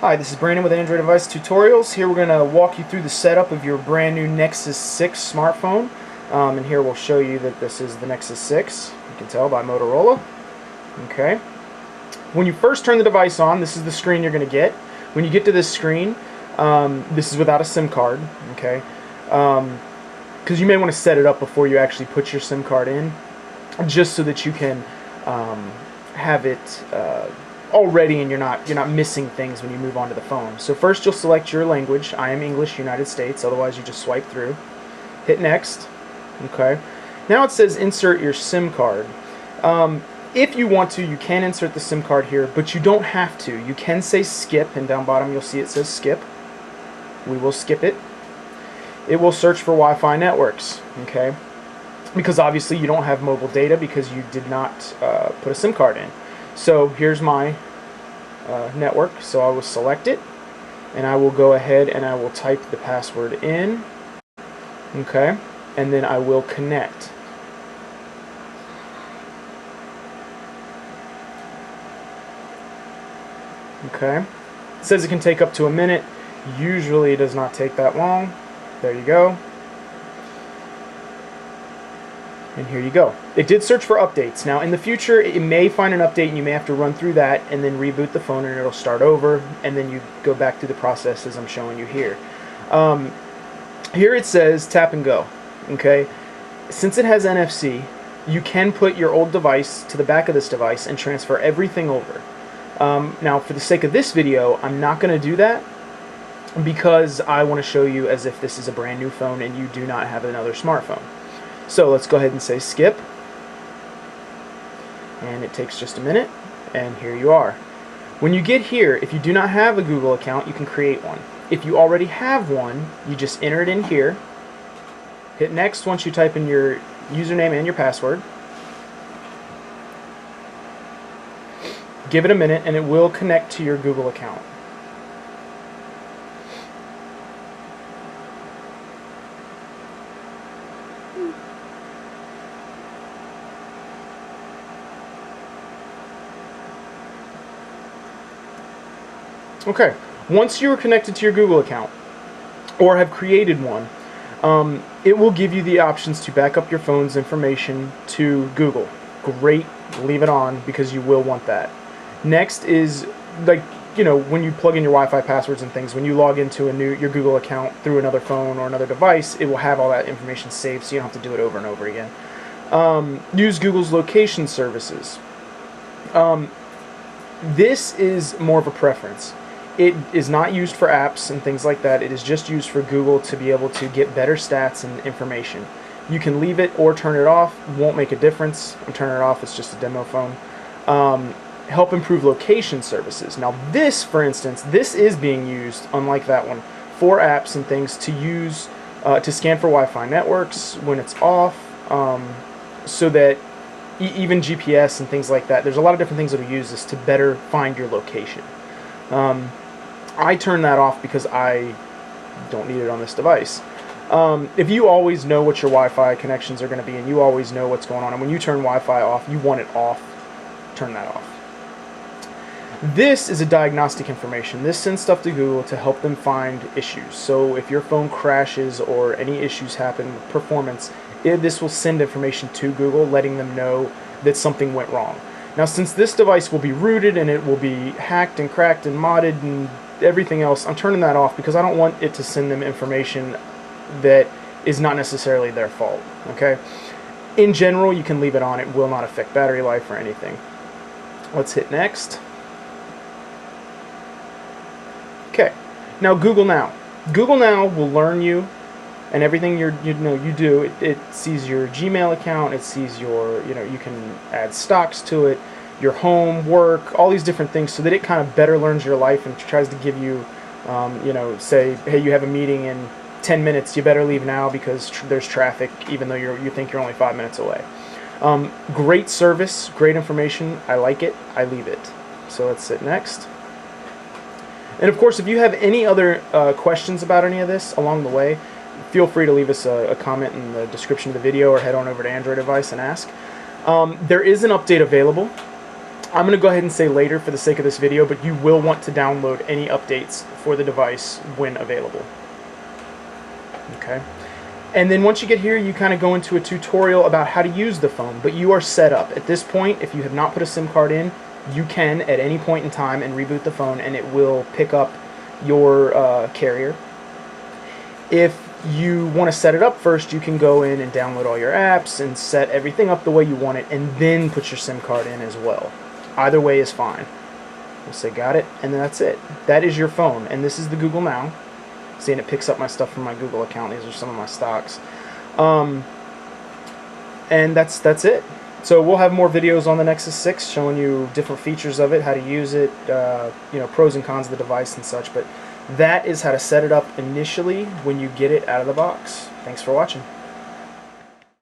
Hi, this is Brandon with Android Device Tutorials. Here we're going to walk you through the setup of your brand new Nexus 6 smartphone. And here we'll show you that this is the Nexus 6. You can tell by Motorola. Okay. When you first turn the device on, this is the screen you're going to get. When you get to this screen, this is without a SIM card. Okay. Because you may want to set it up before you actually put your SIM card in, just so that you can have it already and you're not missing things when you move on to the phone. So first you'll select your language. I am English, United States, otherwise you just swipe through. Hit next. Okay. Now it says insert your SIM card. If you want to, you can insert the SIM card here, but you don't have to. You can say skip, and down bottom you'll see it says skip. We will skip it. It will search for Wi-Fi networks, okay? Because obviously you don't have mobile data because you did not put a SIM card in. So here's my network, so I will select it, and I will go ahead and I will type the password in, okay, and then I will connect. Okay, it says it can take up to a minute. Usually it does not take that long. There you go. And here you go. It did search for updates. Now in the future it may find an update and you may have to run through that and then reboot the phone and it'll start over, and then you go back through the process as I'm showing you here. Here it says tap and go. Okay, since it has NFC, you can put your old device to the back of this device and transfer everything over. Now for the sake of this video, I'm not going to do that because I want to show you as if this is a brand new phone and you do not have another smartphone. So let's go ahead and say skip, and it takes just a minute, and here you are. When you get here, if you do not have a Google account, you can create one. If you already have one, you just enter it in here, hit next once you type in your username and your password, give it a minute and it will connect to your Google account. Okay, once you are connected to your Google account, or have created one, it will give you the options to back up your phone's information to Google. Great, leave it on because you will want that. Next is, like, you know, when you plug in your Wi-Fi passwords and things, when you log into your Google account through another phone or another device, it will have all that information saved so you don't have to do it over and over again. Use Google's location services. This is more of a preference. It is not used for apps and things like that. It is just used for Google to be able to get better stats and information. You can leave it or turn it off. Won't make a difference. I'm turning it off. It's just a demo phone. Help improve location services. Now this, for instance, this is being used, unlike that one, for apps and things to use to scan for Wi-Fi networks when it's off, so that even GPS and things like that. There's a lot of different things that will use this to better find your location. I turn that off because I don't need it on this device. If you always know what your Wi-Fi connections are going to be and you always know what's going on, and when you turn Wi-Fi off, you want it off, turn that off. This is a diagnostic information. This sends stuff to Google to help them find issues. So if your phone crashes or any issues happen with performance, this will send information to Google letting them know that something went wrong. Now since this device will be rooted and it will be hacked and cracked and modded and everything else, I'm turning that off because I don't want it to send them information that is not necessarily their fault. Okay? In general, you can leave it on. It will not affect battery life or anything. Let's hit next. Okay. Now Google Now. Google Now will learn you and everything you do. It sees your Gmail account, it sees your, you can add stocks to it, your home, work, all these different things, so that it kind of better learns your life and tries to give you, say, hey, you have a meeting in 10 minutes, you better leave now because there's traffic, even though you think you're only 5 minutes away. Great service, great information. I like it. I leave it. So let's hit next. And of course, if you have any other questions about any of this along the way, feel free to leave us a comment in the description of the video or head on over to Android Device and ask. There is an update available. I'm going to go ahead and say later for the sake of this video, but you will want to download any updates for the device when available. Okay. And then once you get here, you kind of go into a tutorial about how to use the phone, but you are set up. At this point, if you have not put a SIM card in, you can at any point in time and reboot the phone and it will pick up your carrier. If you want to set it up first, you can go in and download all your apps and set everything up the way you want it and then put your SIM card in as well. Either way is fine. We'll say got it, and then that's it. That is your phone, and this is the Google Now. Seeing it picks up my stuff from my Google account. These are some of my stocks. And that's it. So we'll have more videos on the Nexus 6 showing you different features of it, how to use it, you know, pros and cons of the device and such. But that is how to set it up initially when you get it out of the box. Thanks for watching.